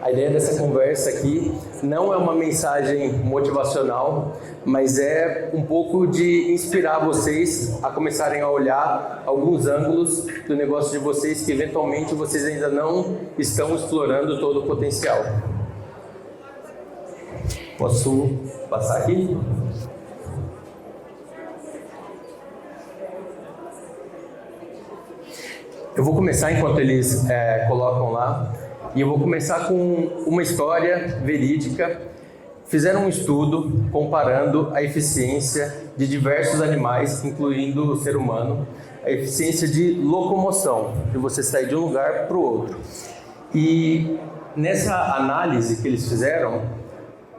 A ideia dessa conversa aqui não é uma mensagem motivacional, mas é um pouco de inspirar vocês a começarem a olhar alguns ângulos do negócio de vocês que eventualmente vocês ainda não estão explorando todo o potencial. Posso passar aqui? Eu vou começar enquanto eles colocam lá. E eu vou começar com uma história verídica. Fizeram um estudo comparando a eficiência de diversos animais, incluindo o ser humano, a eficiência de locomoção, de você sair de um lugar para o outro. E nessa análise que eles fizeram,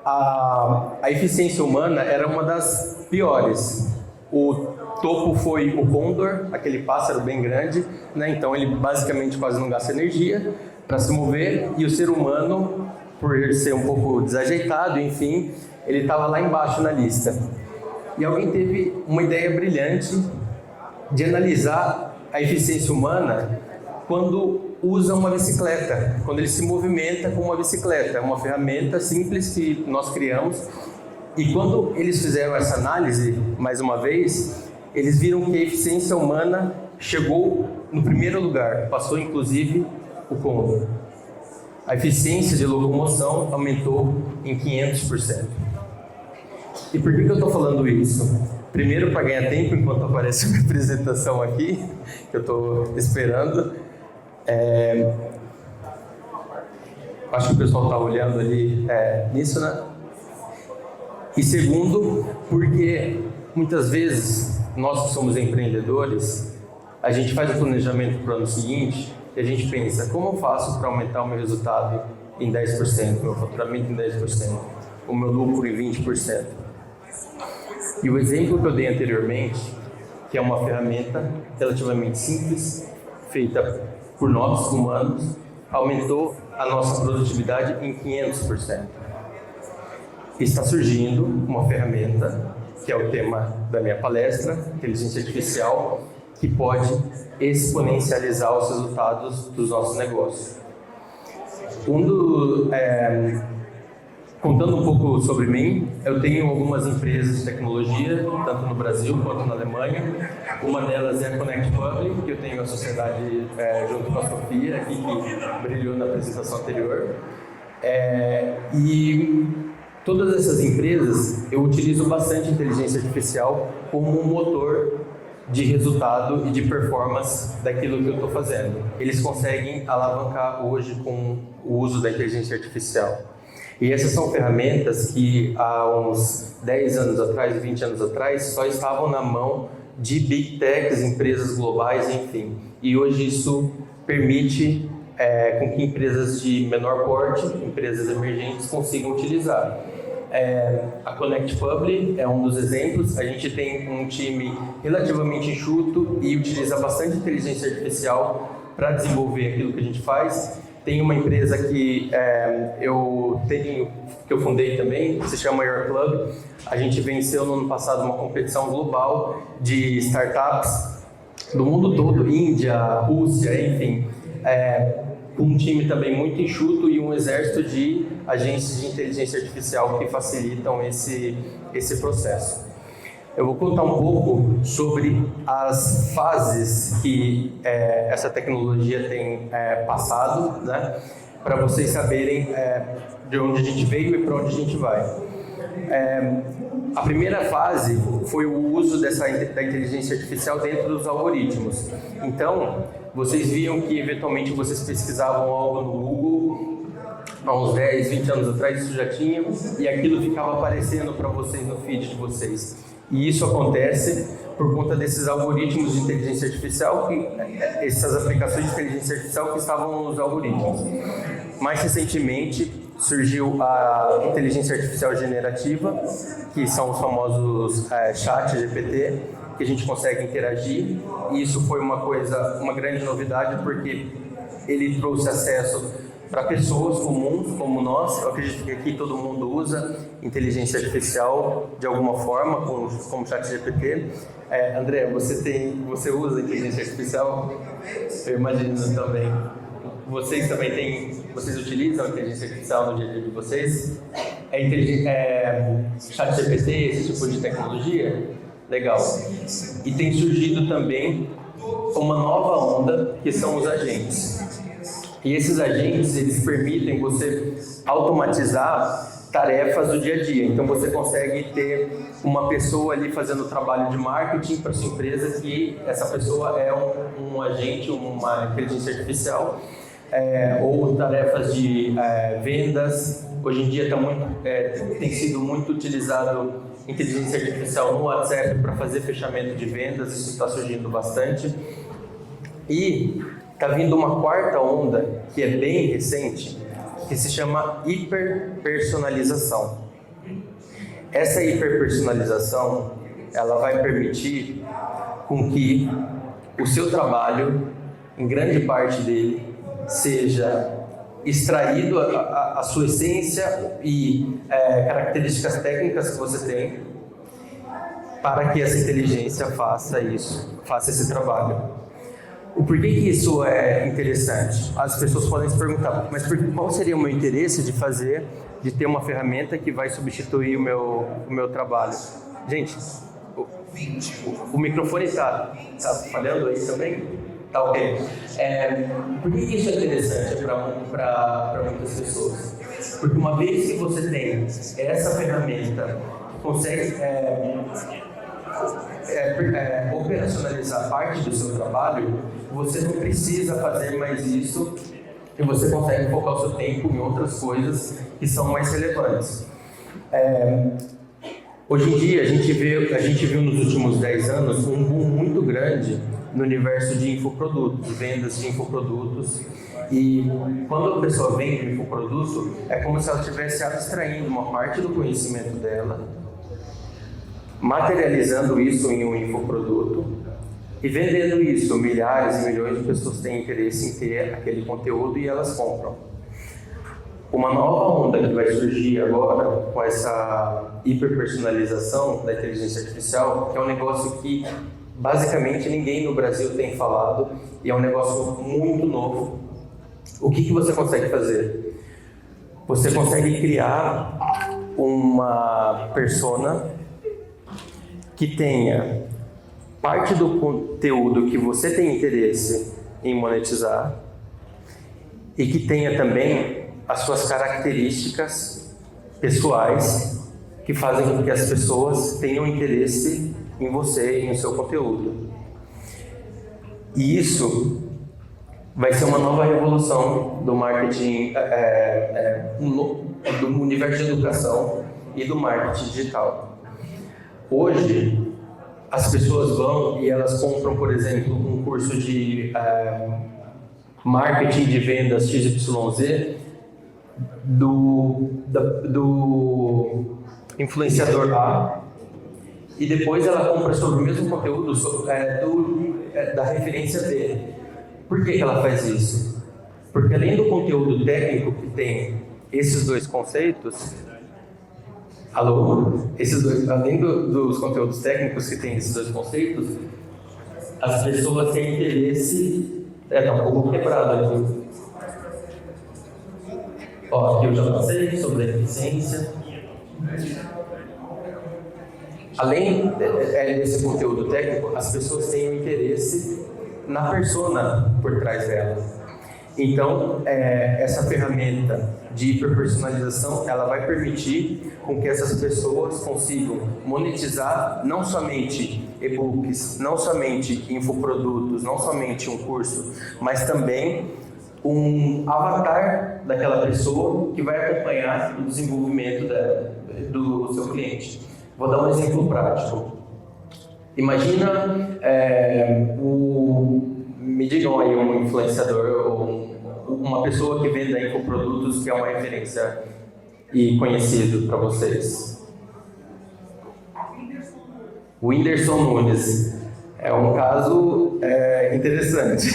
a eficiência humana era uma das piores. O topo foi o condor, aquele pássaro bem grande, né? Então ele basicamente quase não gasta energia para se mover, e o ser humano, por ser um pouco desajeitado, enfim, ele estava lá embaixo na lista. E alguém teve uma ideia brilhante de analisar a eficiência humana quando usa uma bicicleta, quando ele se movimenta com uma bicicleta. É uma ferramenta simples que nós criamos, e quando eles fizeram essa análise, mais uma vez, eles viram que a eficiência humana chegou no primeiro lugar, passou inclusive o condor. A eficiência de locomoção aumentou em 500%. E por que eu estou falando isso? Primeiro, para ganhar tempo enquanto aparece a minha apresentação aqui, que eu estou esperando. Acho que o pessoal está olhando ali nisso, né? E segundo, porque muitas vezes nós que somos empreendedores, a gente faz o planejamento para o ano seguinte e a gente pensa, como eu faço para aumentar o meu resultado em 10%, meu faturamento em 10%, o meu lucro em 20%? E o exemplo que eu dei anteriormente, que é uma ferramenta relativamente simples, feita por nós humanos, aumentou a nossa produtividade em 500%. Está surgindo uma ferramenta, que é o tema da minha palestra, inteligência artificial, que pode exponencializar os resultados dos nossos negócios. Contando um pouco sobre mim, eu tenho algumas empresas de tecnologia, tanto no Brasil quanto na Alemanha. Uma delas é a Connect Public, que eu tenho a sociedade junto com a Sofia, aqui, que brilhou na apresentação anterior. E todas essas empresas, eu utilizo bastante inteligência artificial como um motor de resultado e de performance daquilo que eu estou fazendo. Eles conseguem alavancar hoje com o uso da inteligência artificial. E essas são ferramentas que há uns 10 anos atrás, 20 anos atrás, só estavam na mão de big techs, empresas globais, enfim. E hoje isso permite com que empresas de menor porte, empresas emergentes, consigam utilizar. A Connect Public é um dos exemplos. A gente tem um time relativamente enxuto e utiliza bastante inteligência artificial para desenvolver aquilo que a gente faz. Tem uma empresa que eu fundei também, se chama Your Club. A gente venceu no ano passado uma competição global de startups do mundo todo, Índia, Rússia, enfim. Um time também muito enxuto e um exército de agências de inteligência artificial que facilitam esse processo. Eu vou contar um pouco sobre as fases que essa tecnologia tem passado, né, para vocês saberem de onde a gente veio e para onde a gente vai. A primeira fase foi o uso da inteligência artificial dentro dos algoritmos. Então, vocês viam que eventualmente vocês pesquisavam algo no Google, há uns 10, 20 anos atrás isso já tinha, e aquilo ficava aparecendo para vocês no feed de vocês. E isso acontece por conta desses algoritmos de inteligência artificial, essas aplicações de inteligência artificial que estavam nos algoritmos. Mais recentemente, surgiu a inteligência artificial generativa, que são os famosos chat GPT, que a gente consegue interagir, e isso foi uma grande novidade, porque ele trouxe acesso para pessoas comuns como nós. Eu acredito que aqui todo mundo usa inteligência artificial de alguma forma, como chat GPT. André, você usa inteligência artificial? Eu imagino também. Vocês também têm vocês utilizam a inteligência artificial no dia a dia de vocês? ChatGPT, esse tipo de tecnologia? Legal. E tem surgido também uma nova onda, que são os agentes. E esses agentes, eles permitem você automatizar tarefas do dia a dia. Então você consegue ter uma pessoa ali fazendo trabalho de marketing para sua empresa, que essa pessoa é um agente, uma inteligência artificial, ou tarefas de vendas. Hoje em dia tem sido muito utilizado inteligência artificial no WhatsApp para fazer fechamento de vendas, isso está surgindo bastante. E está vindo uma quarta onda, que é bem recente, que se chama hiperpersonalização. Essa hiperpersonalização, ela vai permitir com que o seu trabalho, em grande parte dele, seja extraído a sua essência e características técnicas que você tem, para que essa inteligência faça esse trabalho. O porquê que isso é interessante? As pessoas podem se perguntar, mas qual seria o meu interesse de ter uma ferramenta que vai substituir o meu trabalho? Gente, o microfone está falhando aí também? Tá ok. Por que isso é interessante para muitas pessoas? Porque uma vez que você tem essa ferramenta que consegue operacionalizar parte do seu trabalho, você não precisa fazer mais isso e você consegue focar o seu tempo em outras coisas que são mais relevantes. Hoje em dia, a gente viu nos últimos 10 anos um boom muito grande no universo de infoprodutos, vendas de infoprodutos. E quando a pessoa vende um infoproduto, é como se ela estivesse abstraindo uma parte do conhecimento dela, materializando isso em um infoproduto e vendendo isso. Milhares e milhões de pessoas têm interesse em ter aquele conteúdo e elas compram. Uma nova onda que vai surgir agora com essa hiperpersonalização da inteligência artificial, que é um negócio que basicamente ninguém no Brasil tem falado e é um negócio muito novo. O que você consegue fazer? Você consegue criar uma persona que tenha parte do conteúdo que você tem interesse em monetizar e que tenha também as suas características pessoais que fazem com que as pessoas tenham interesse em você e no seu conteúdo. E isso vai ser uma nova revolução do marketing, do universo de educação e do marketing digital. Hoje, as pessoas vão e elas compram, por exemplo, um curso de marketing de vendas XYZ do influenciador A, e depois ela compra sobre o mesmo conteúdo da referência B. Por que ela faz isso? Porque além do conteúdo técnico que tem esses dois conceitos, além dos conteúdos técnicos que tem esses dois conceitos, as pessoas têm interesse. Tá um pouco quebrado aqui. Aqui eu já passei sobre a eficiência. Além desse conteúdo técnico, as pessoas têm um interesse na persona por trás dela. Então, essa ferramenta de hiperpersonalização, ela vai permitir com que essas pessoas consigam monetizar não somente e-books, não somente infoprodutos, não somente um curso, mas também um avatar daquela pessoa que vai acompanhar o desenvolvimento do seu cliente. Vou dar um exemplo prático. Imagina me digam aí um influenciador ou uma pessoa que venda infoprodutos que é uma referência e conhecido para vocês. O Whindersson Nunes é um caso interessante.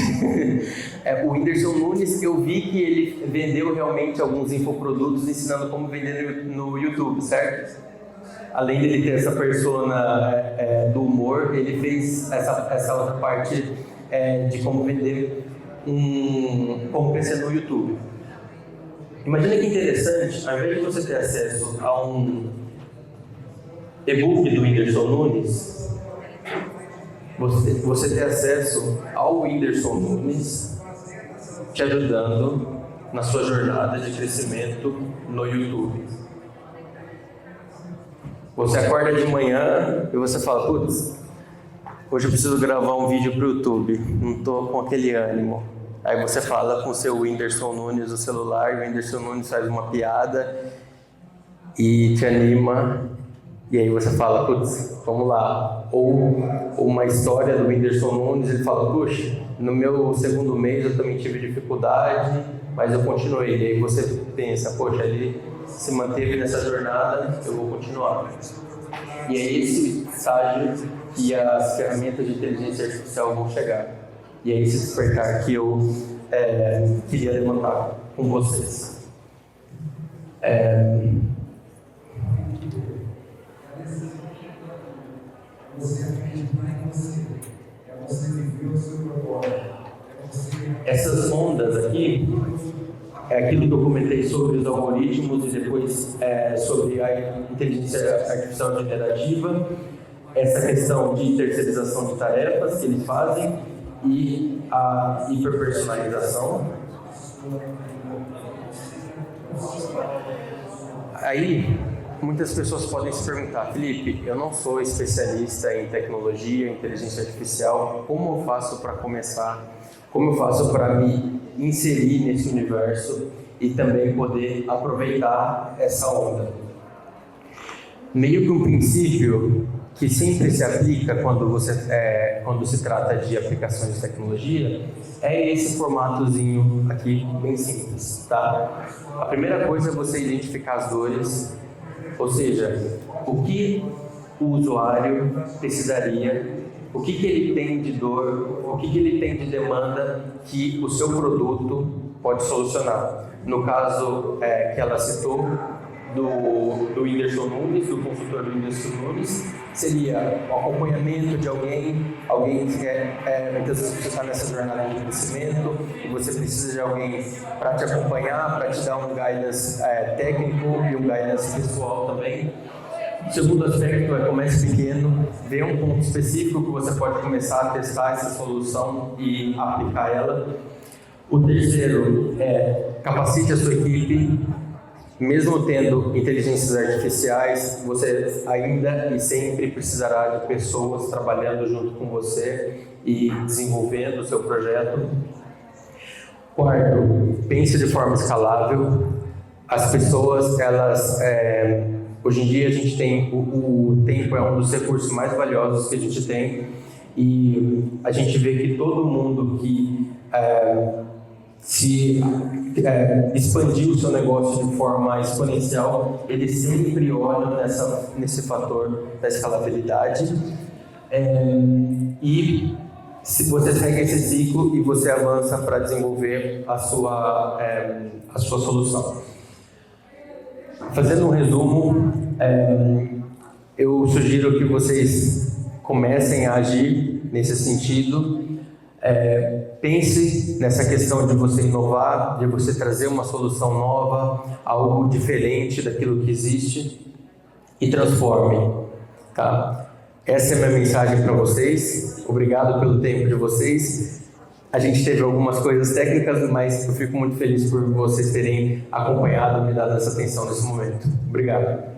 O Whindersson Nunes, eu vi que ele vendeu realmente alguns infoprodutos ensinando como vender no YouTube, certo? Além de ele ter essa persona do humor, ele fez essa outra parte de como vender como crescer no YouTube. Imagina que interessante, ao invés de você ter acesso a um e-book do Whindersson Nunes, você ter acesso ao Whindersson Nunes te ajudando na sua jornada de crescimento no YouTube. Você acorda de manhã e você fala, putz, hoje eu preciso gravar um vídeo para o YouTube, não estou com aquele ânimo. Aí você fala com o seu Whindersson Nunes no celular, e o Whindersson Nunes faz uma piada e te anima, e aí você fala, putz, vamos lá. Ou uma história do Whindersson Nunes, ele fala, puxa, no meu segundo mês eu também tive dificuldade, mas eu continuei. E aí você pensa, poxa, ele se manteve nessa jornada, eu vou continuar. E é esse estágio que as ferramentas de inteligência artificial vão chegar. E é esse despertar que eu queria levantar com vocês. Essas ondas aqui é aquilo que eu comentei sobre os algoritmos e depois sobre a inteligência artificial generativa, essa questão de terceirização de tarefas que eles fazem e a hiperpersonalização. Aí, muitas pessoas podem se perguntar, Felipe, eu não sou especialista em tecnologia, inteligência artificial, como eu faço para começar? Como eu faço para me inserir nesse universo e também poder aproveitar essa onda? Meio que um princípio que sempre se aplica quando se trata de aplicações de tecnologia é esse formatozinho aqui, bem simples, tá? A primeira coisa é você identificar as dores, ou seja, o que o usuário precisaria, o que ele tem de dor, o que ele tem de demanda que o seu produto pode solucionar. No caso que ela citou, do Whindersson Nunes, do consultor do Whindersson Nunes, seria o acompanhamento de alguém que muitas vezes você está nessa jornada de crescimento e você precisa de alguém para te acompanhar, para te dar um guidance técnico e um guidance pessoal também. O segundo aspecto é comece pequeno, vê um ponto específico que você pode começar a testar essa solução e aplicar ela. O terceiro é capacite a sua equipe. Mesmo tendo inteligências artificiais, você ainda e sempre precisará de pessoas trabalhando junto com você e desenvolvendo o seu projeto. Quarto, pense de forma escalável. As pessoas, hoje em dia a gente tem, o tempo é um dos recursos mais valiosos que a gente tem e a gente vê que todo mundo que expandir o seu negócio de forma exponencial, eles sempre olham nesse fator da escalabilidade. E se você segue esse ciclo e você avança para desenvolver a sua solução. Fazendo um resumo, eu sugiro que vocês comecem a agir nesse sentido. Pense nessa questão de você inovar, de você trazer uma solução nova, algo diferente daquilo que existe e transforme, tá? Essa é a minha mensagem para vocês. Obrigado pelo tempo de vocês. A gente teve algumas coisas técnicas, mas eu fico muito feliz por vocês terem acompanhado e me dado essa atenção nesse momento. Obrigado.